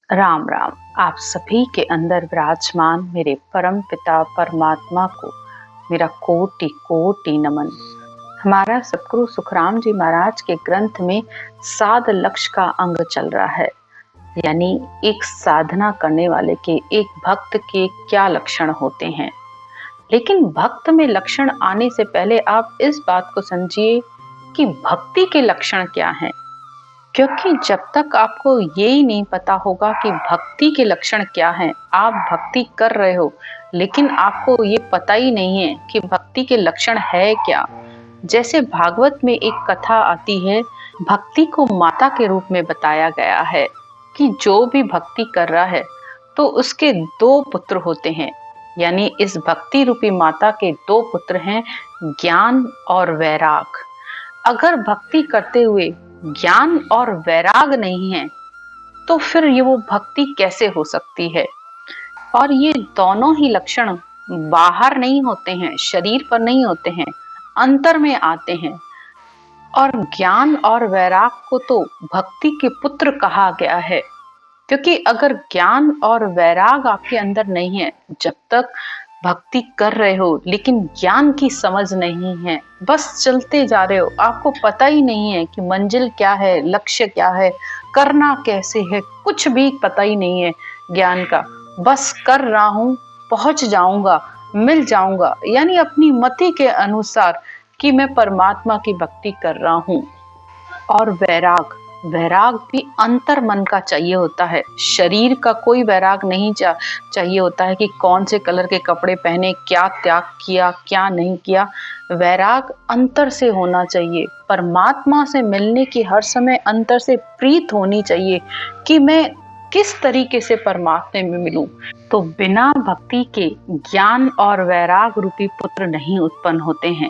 राम राम। आप सभी के अंदर विराजमान मेरे परम पिता परमात्मा को मेरा कोटि कोटि नमन। हमारा सतगुरु सुखराम जी महाराज के ग्रंथ में साध लक्ष्य का अंग चल रहा है, यानी एक साधना करने वाले के, एक भक्त के क्या लक्षण होते हैं। लेकिन भक्त में लक्षण आने से पहले आप इस बात को समझिए कि भक्ति के लक्षण क्या हैं। क्योंकि जब तक आपको ये ही नहीं पता होगा कि भक्ति के लक्षण क्या हैं, आप भक्ति कर रहे हो लेकिन आपको ये पता ही नहीं है कि भक्ति के लक्षण है क्या। जैसे भागवत में एक कथा आती है, भक्ति को माता के रूप में बताया गया है कि जो भी भक्ति कर रहा है तो उसके दो पुत्र होते हैं, यानी इस भक्ति रूपी माता के दो पुत्र हैं, ज्ञान और वैराग। अगर भक्ति करते हुए ज्ञान और वैराग नहीं है तो फिर ये वो भक्ति कैसे हो सकती है। और ये दोनों ही लक्षण बाहर नहीं होते हैं, शरीर पर नहीं होते हैं, अंतर में आते हैं। और ज्ञान और वैराग को तो भक्ति के पुत्र कहा गया है, क्योंकि अगर ज्ञान और वैराग आपके अंदर नहीं है, जब तक भक्ति कर रहे हो लेकिन ज्ञान की समझ नहीं है, बस चलते जा रहे हो, आपको पता ही नहीं है कि मंजिल क्या है, लक्ष्य क्या है, करना कैसे है, कुछ भी पता ही नहीं है ज्ञान का, बस कर रहा हूं, पहुंच जाऊंगा, मिल जाऊंगा, यानी अपनी मति के अनुसार कि मैं परमात्मा की भक्ति कर रहा हूं। और वैराग, वैराग भी अंतर मन का चाहिए होता है, शरीर का कोई वैराग नहीं चाहिए होता है कि कौन से कलर के कपड़े पहने, क्या त्याग किया, क्या नहीं किया। वैराग अंतर से होना चाहिए, परमात्मा से मिलने की हर समय अंतर से प्रीत होनी चाहिए कि मैं किस तरीके से परमात्मा में मिलूं। तो बिना भक्ति के ज्ञान और वैराग रूपी पुत्र नहीं उत्पन्न होते हैं।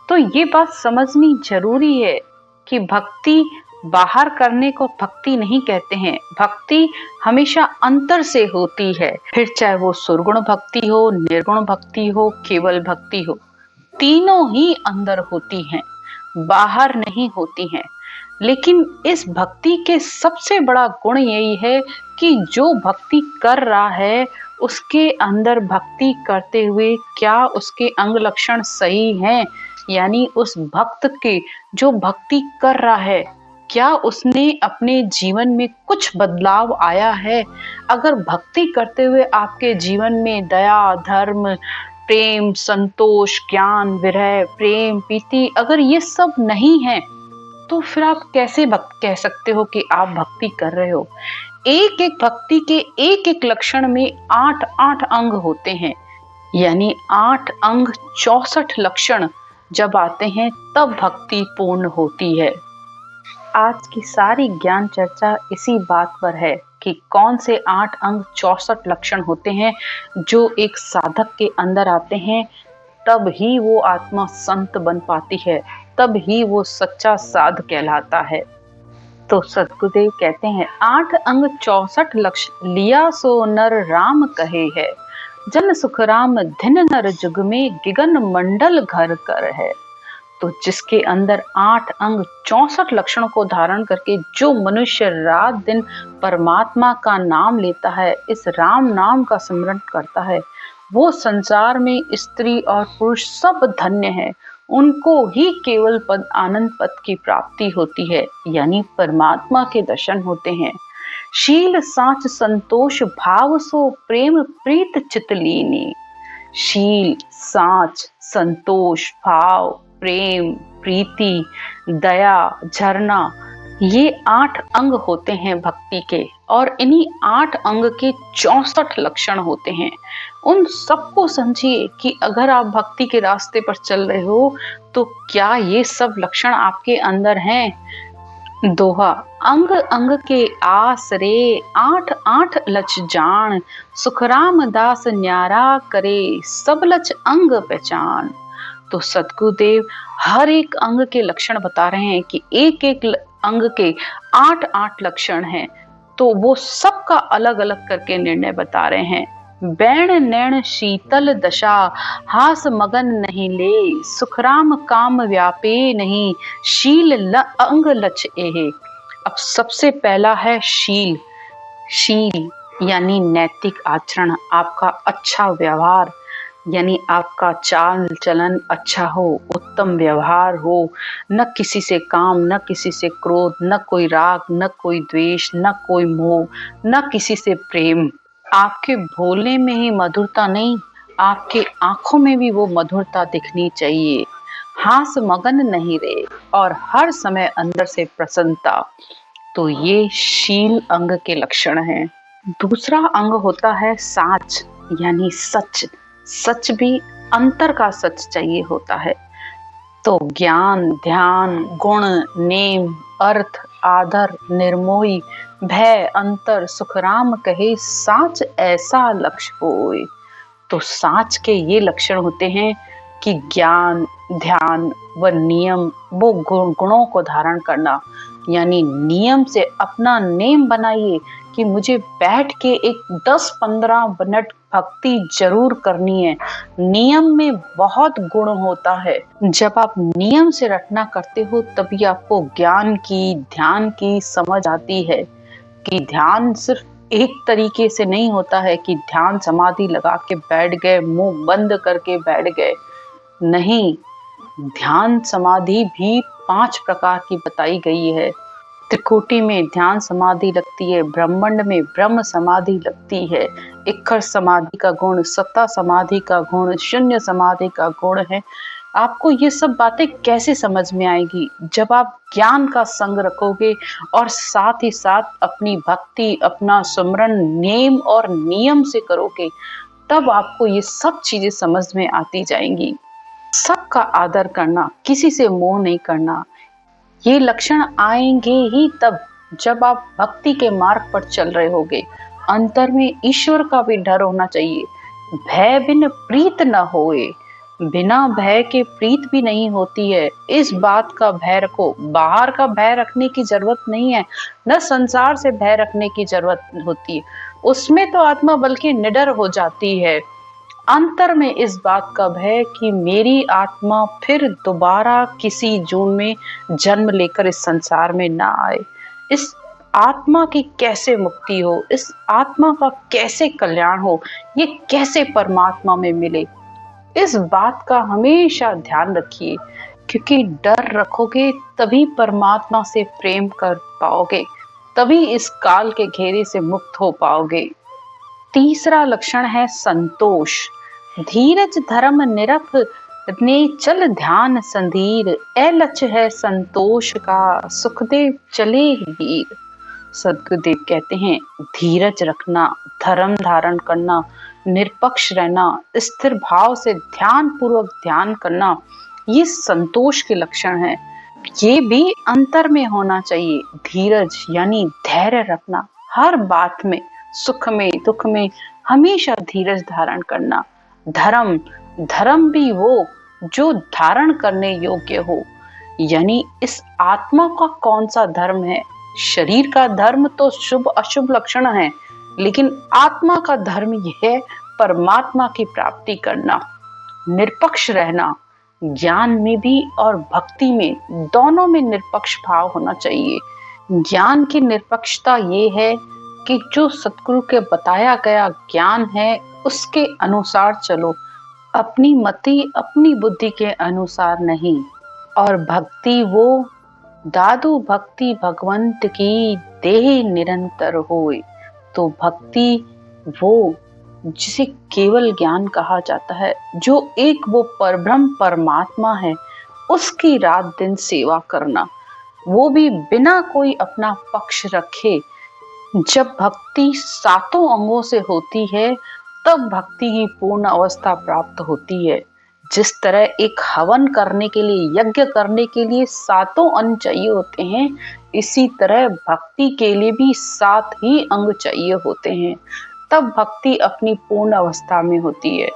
तो ये बात समझनी जरूरी है कि भक्ति बाहर करने को भक्ति नहीं कहते हैं, भक्ति हमेशा अंतर से होती है। फिर चाहे वो सुरगुण भक्ति हो, निर्गुण भक्ति हो, केवल भक्ति हो, तीनों ही अंदर होती हैं, बाहर नहीं होती हैं। लेकिन इस भक्ति के सबसे बड़ा गुण यही है कि जो भक्ति कर रहा है उसके अंदर भक्ति करते हुए क्या उसके अंग लक्षण सही हैं, यानी उस भक्त के जो भक्ति कर रहा है क्या उसने अपने जीवन में कुछ बदलाव आया है। अगर भक्ति करते हुए आपके जीवन में दया, धर्म, प्रेम, संतोष, ज्ञान, विरह, प्रेम, प्रीति, अगर ये सब नहीं है तो फिर आप कैसे कह सकते हो कि आप भक्ति कर रहे हो। एक एक भक्ति के एक एक लक्षण में 8 अंग होते हैं, यानी 8 अंग 64 लक्षण जब आते हैं तब भक्ति पूर्ण होती है। आज की सारी ज्ञान चर्चा इसी बात पर है कि कौन से 8 अंग 64 लक्षण होते हैं जो एक साधक के अंदर आते हैं, तब ही वो आत्मा संत बन पाती है, तब ही वो सच्चा साध कहलाता है। तो सद्गुरुदेव कहते हैं 8 अंग 64 लक्षण लिया सो नर राम कहे है, जन सुख राम धिन नर जुग में गिगन मंडल घर कर है। तो जिसके अंदर 8 अंग 64 लक्षणों को धारण करके जो मनुष्य रात दिन परमात्मा का नाम लेता है, इस राम नाम का स्मरण करता है, वो संसार में स्त्री और पुरुष सब धन्य है, उनको ही केवल पद आनंद पद की प्राप्ति होती है, यानी परमात्मा के दर्शन होते हैं। शील साच संतोष भाव सो प्रेम प्रीत चित लीनी। शील, साच, संतोष, भाव, प्रेम, प्रीति, दया, झरना, ये 8 अंग होते हैं भक्ति के, और इन्हीं 8 अंग के 64 लक्षण होते हैं। उन सबको समझिए कि अगर आप भक्ति के रास्ते पर चल रहे हो तो क्या ये सब लक्षण आपके अंदर हैं। दोहा, अंग अंग के आस रे 8 लच जान, सुखराम दास न्यारा करे सब लच अंग पहचान। तो सद्गुरुदेव हर एक अंग के लक्षण बता रहे हैं कि एक एक अंग के 8 लक्षण हैं, तो वो सबका अलग अलग करके निर्णय बता रहे हैं। बैण नैण शीतल दशा, हास मगन नहीं ले, सुखराम काम व्यापे नहीं, शील अंग लच एहे। अब सबसे पहला है शील। शील यानी नैतिक आचरण, आपका अच्छा व्यवहार यानी आपका चाल चलन अच्छा हो, उत्तम व्यवहार हो, न किसी से काम, न किसी से क्रोध, न कोई राग, न कोई द्वेष, न कोई मोह, न किसी से प्रेम। आपके बोलने में ही मधुरता नहीं, आपके आंखों में भी वो मधुरता दिखनी चाहिए। हास मगन नहीं रहे और हर समय अंदर से प्रसन्नता। तो ये शील अंग के लक्षण हैं। दूसरा अंग होता है साच यानी सच। सच भी अंतर का सच चाहिए होता है। तो ज्ञान, ध्यान, गुण, नेम, अर्थ, आदर, निर्मोही, भय, अंतर, सुखराम कहे साच ऐसा लक्ष्य होए। तो साच के ये लक्षण होते हैं कि ज्ञान, ध्यान व नियम, वो गुणों को धारण करना। यानी नियम से अपना नेम बनाइए कि मुझे बैठ के एक 10-15 मिनट भक्ति जरूर करनी है। नियम में बहुत गुण होता है। जब आप नियम से रटना करते हो तभी आपको ज्ञान की, ध्यान की समझ आती है कि ध्यान सिर्फ एक तरीके से नहीं होता है कि ध्यान समाधि लगा के बैठ गए, मुंह बंद करके बैठ गए। नहीं, ध्यान समाधि भी 5 प्रकार की बताई गई है। त्रिकुटी में ध्यान समाधि लगती है, ब्रह्मांड में ब्रह्म समाधि लगती है, इक्खर समाधि का गुण, सत्ता समाधि का गुण, शून्य समाधि का गुण है। आपको ये सब बातें कैसे समझ में आएगी? जब आप ज्ञान का संग रखोगे और साथ ही साथ अपनी भक्ति, अपना सुमरन नेम और नियम से करोगे, तब आपको ये सब चीजें समझ में आती जाएंगी। सबका आदर करना, किसी से मोह नहीं करना, ये लक्षण आएंगे ही तब जब आप भक्ति के मार्ग पर चल रहे होगे। अंतर में ईश्वर का भी डर होना चाहिए। भय बिन प्रीत न होए, बिना भय के प्रीत भी नहीं होती है। इस बात का भय रखो। बाहर का भय रखने की जरूरत नहीं है, न संसार से भय रखने की जरूरत होती है। उसमें तो आत्मा बल्कि निडर हो जाती है। अंतर में इस बात का भय कि मेरी आत्मा फिर दोबारा किसी जून में जन्म लेकर इस संसार में ना आए। इस आत्मा की कैसे मुक्ति हो, इस आत्मा का कैसे कल्याण हो, ये कैसे परमात्मा में मिले, इस बात का हमेशा ध्यान रखिए। क्योंकि डर रखोगे तभी परमात्मा से प्रेम कर पाओगे, तभी इस काल के घेरे से मुक्त हो पाओगे। तीसरा लक्षण है संतोष। धीरज धर्म निरख ने चल ध्यान संधीर, ए लक्ष्य है संतोष का, सुखदेव चले वीर। सदगुरुदेव कहते हैं धीरज रखना, धर्म धारण करना, निरपक्ष रहना, स्थिर भाव से ध्यान पूर्वक ध्यान करना, ये संतोष के लक्षण हैं। ये भी अंतर में होना चाहिए। धीरज यानी धैर्य रखना, हर बात में, सुख में दुख में हमेशा धीरज धारण करना। धर्म, धर्म भी वो जो धारण करने योग्य हो। यानी इस आत्मा का कौन सा धर्म है? शरीर का धर्म तो शुभ अशुभ लक्षण है, लेकिन आत्मा का धर्म यह है परमात्मा की प्राप्ति करना। निरपक्ष रहना, ज्ञान में भी और भक्ति में, दोनों में निरपक्ष भाव होना चाहिए। ज्ञान की निरपक्षता ये है कि जो सतगुरु के बताया गया ज्ञान है उसके अनुसार चलो, अपनी मति अपनी बुद्धि के अनुसार नहीं। और भक्ति वो दादू भक्ति भगवंत की देह निरंतर होए। तो भक्ति वो जिसे केवल ज्ञान कहा जाता है, जो एक वो परब्रह्म परमात्मा है, उसकी रात दिन सेवा करना, वो भी बिना कोई अपना पक्ष रखे। जब भक्ति सातों अंगों से होती है तब भक्ति ही पूर्ण अवस्था प्राप्त होती है। जिस तरह एक हवन करने के लिए, यज्ञ करने के लिए सातों अंग चाहिए होते हैं, इसी तरह भक्ति के लिए भी 7 ही अंग चाहिए होते हैं, तब भक्ति अपनी पूर्ण अवस्था में होती है।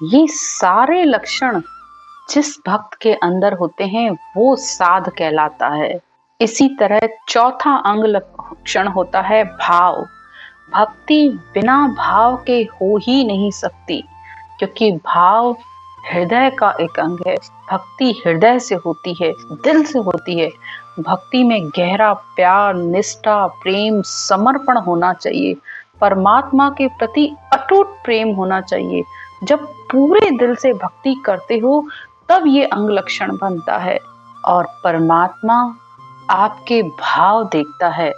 ये सारे लक्षण जिस भक्त के अंदर होते हैं वो साध कहलाता है। इसी तरह चौथा अंग लक्षण होता है भाव। भक्ति बिना भाव के हो ही नहीं सकती, क्योंकि भाव हृदय का एक अंग है। भक्ति हृदय से होती है, दिल से होती है। भक्ति में गहरा प्यार, निष्ठा, प्रेम, समर्पण होना चाहिए। परमात्मा के प्रति अटूट प्रेम होना चाहिए। जब पूरे दिल से भक्ति करते हो तब ये अंग लक्षण बनता है। और परमात्मा आपके भाव देखता है।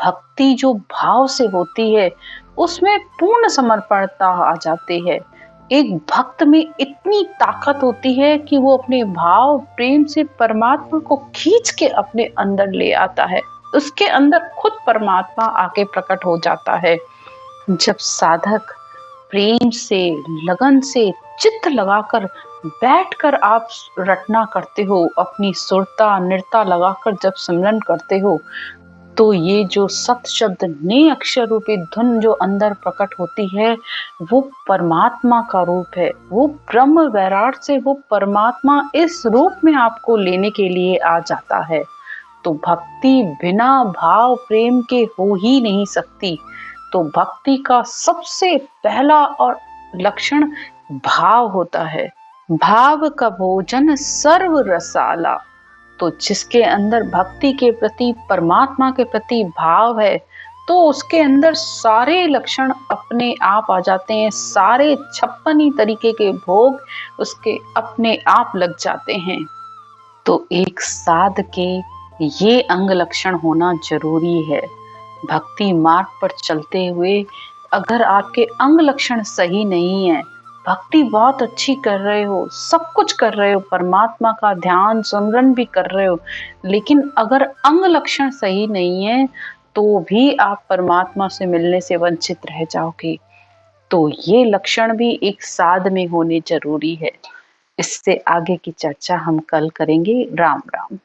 भक्ति जो भाव से होती है उसमें पूर्ण समर्पणता आ जाती है। एक भक्त में इतनी ताकत होती है कि वो अपने भाव प्रेम से परमात्मा को खींच के अपने अंदर ले आता है। उसके अंदर खुद परमात्मा आके प्रकट हो जाता है। जब साधक प्रेम से, लगन से, चित्त लगाकर बैठकर आप रटना करते हो, अपनी सुरता नृता लगाकर जब सिमरन करते हो, तो ये जो सत शब्द ने अक्षर रूपी धुन जो अंदर प्रकट होती है वो परमात्मा का रूप है। वो ब्रह्म वैराट से वो परमात्मा इस रूप में आपको लेने के लिए आ जाता है। तो भक्ति बिना भाव प्रेम के हो ही नहीं सकती। तो भक्ति का सबसे पहला और लक्षण भाव होता है। भाव का भोजन सर्व रसाला। तो जिसके अंदर भक्ति के प्रति, परमात्मा के प्रति भाव है, तो उसके अंदर सारे लक्षण अपने आप आ जाते हैं। सारे 56 तरीके के भोग उसके अपने आप लग जाते हैं। तो एक साध के ये अंग लक्षण होना जरूरी है। भक्ति मार्ग पर चलते हुए अगर आपके अंग लक्षण सही नहीं है, भक्ति बहुत अच्छी कर रहे हो, सब कुछ कर रहे हो, परमात्मा का ध्यान सुमरन भी कर रहे हो, लेकिन अगर अंग लक्षण सही नहीं है तो भी आप परमात्मा से मिलने से वंचित रह जाओगे। तो ये लक्षण भी एक साध में होने जरूरी है। इससे आगे की चर्चा हम कल करेंगे। राम राम।